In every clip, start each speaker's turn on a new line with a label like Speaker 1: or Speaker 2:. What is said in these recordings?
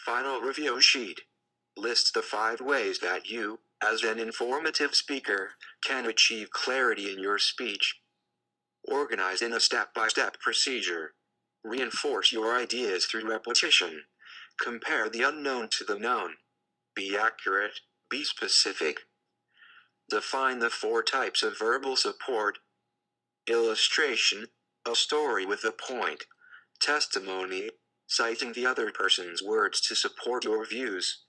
Speaker 1: Final review sheet lists the 5 ways that you, as an informative speaker, can achieve clarity in your speech. Organize in a step-by-step procedure. Reinforce your ideas through repetition. Compare the unknown to the known. Be accurate, be specific. Define the 4 types of verbal support. Illustration, a story with a point. Testimony, citing the other person's words to support your views.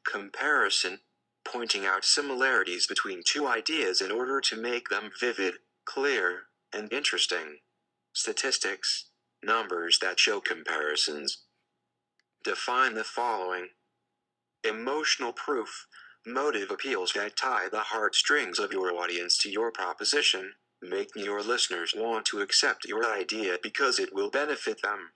Speaker 1: Comparison, pointing out similarities between 2 ideas in order to make them vivid, clear, and interesting. Statistics, numbers that show comparisons. Define the following. Emotional proof, motive appeals that tie the heartstrings of your audience to your proposition, making your listeners want to accept your idea because it will benefit them.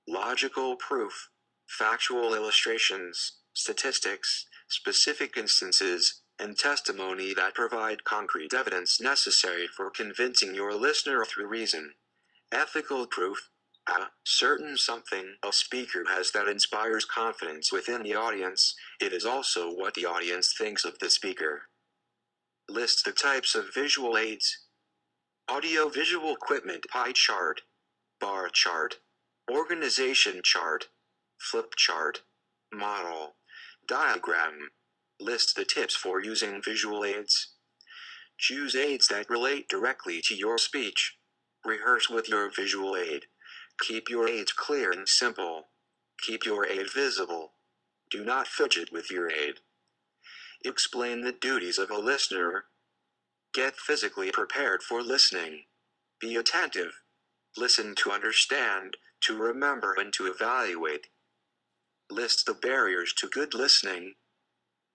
Speaker 1: Logical proof, factual illustrations, statistics, specific instances, and testimony that provide concrete evidence necessary for convincing your listener through reason. Ethical proof, a certain something a speaker has that inspires confidence within the audience. It is also what the audience thinks of the speaker. List the types of visual aids. Audio-visual equipment: pie chart, bar chart, organization chart, flip chart, model, diagram. List the tips for using visual aids. Choose aids that relate directly to your speech. Rehearse with your visual aid. Keep your aids clear and simple. Keep your aid visible. Do not fidget with your aid. Explain the duties of a listener. Get physically prepared for listening. Be attentive. Listen to understand, to remember, and to evaluate. List the barriers to good listening.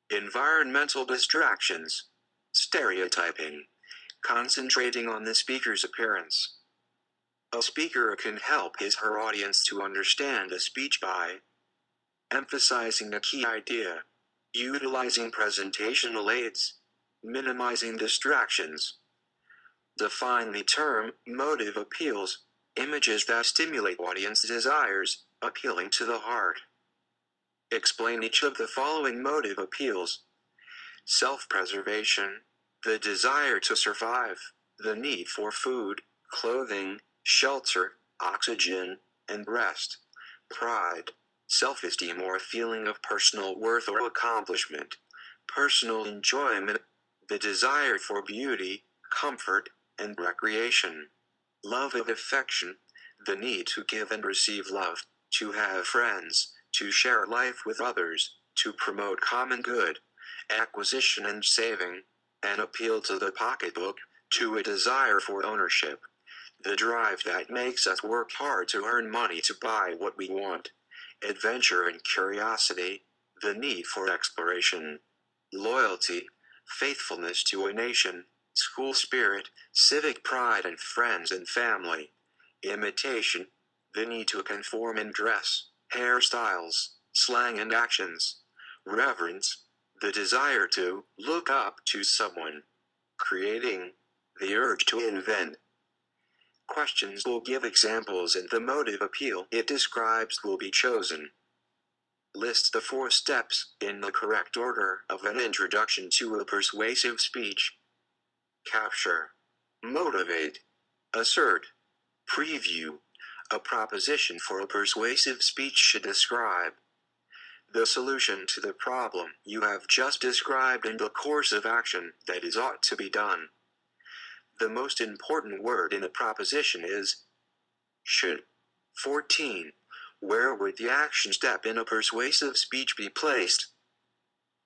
Speaker 1: Environmental distractions. Stereotyping. Concentrating on the speaker's appearance. A speaker can help his or her audience to understand a speech by emphasizing a key idea, utilizing presentational aids, minimizing distractions. Define the term motive appeals, images that stimulate audience desires, appealing to the heart. Explain each of the following motive appeals. Self-preservation, the desire to survive, the need for food, clothing, shelter, oxygen, and rest. Pride, self-esteem or a feeling of personal worth or accomplishment. Personal enjoyment, the desire for beauty, comfort, and recreation. Love and affection, the need to give and receive love, to have friends, to share life with others, to promote common good. Acquisition and saving, an appeal to the pocketbook, to a desire for ownership. The drive that makes us work hard to earn money to buy what we want. Adventure and curiosity, the need for exploration. Loyalty, faithfulness to a nation. School spirit, civic pride in friends and family. Imitation, the need to conform in dress, hairstyles, slang and actions. Reverence, the desire to look up to someone. Creating, the urge to invent. Questions will give examples and the motive appeal it describes will be chosen. List the 4 steps, in the correct order, of an introduction to a persuasive speech. Capture, motivate, assert, preview. A proposition for a persuasive speech should describe the solution to the problem you have just described and the course of action that is ought to be done. The most important word in a proposition is should. 14. Where would the action step in a persuasive speech be placed?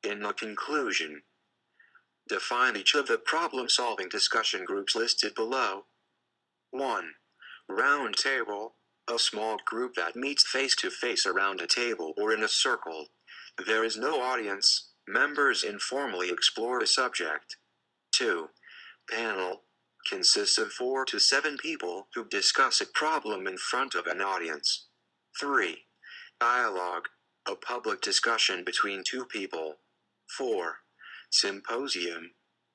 Speaker 1: In the conclusion. Define each of the problem-solving discussion groups listed below. 1. Round table, a small group that meets face-to-face around a table or in a circle. There is no audience, members informally explore a subject. 2. Panel, consists of 4 to 7 people who discuss a problem in front of an audience. 3. Dialogue, a public discussion between 2 people. 4. Symposium,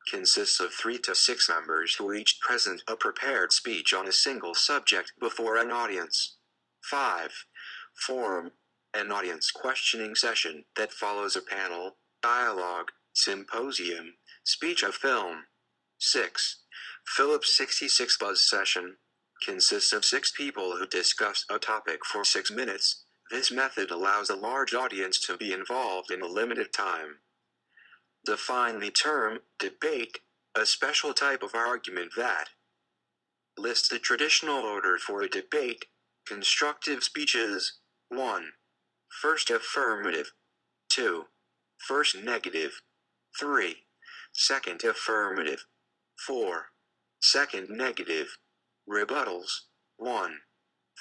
Speaker 1: consists of 3 to 6 members who each present a prepared speech on a single subject before an audience. 5. Forum, an audience questioning session that follows a panel, dialogue, symposium, speech of film. 6. Phillips 66 Buzz Session consists of 6 people who discuss a topic for 6 minutes. This method allows a large audience to be involved in a limited time. Define the term debate, a special type of argument that lists the traditional order for a debate. Constructive speeches. 1. First affirmative. 2. First negative. 3. Second affirmative. 4. Second negative. Rebuttals. 1.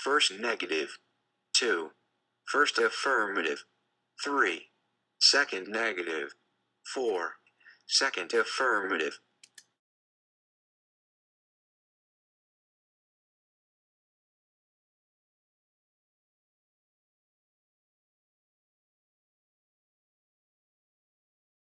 Speaker 1: First negative. 2. First affirmative. 3. Second negative. 4. Second affirmative.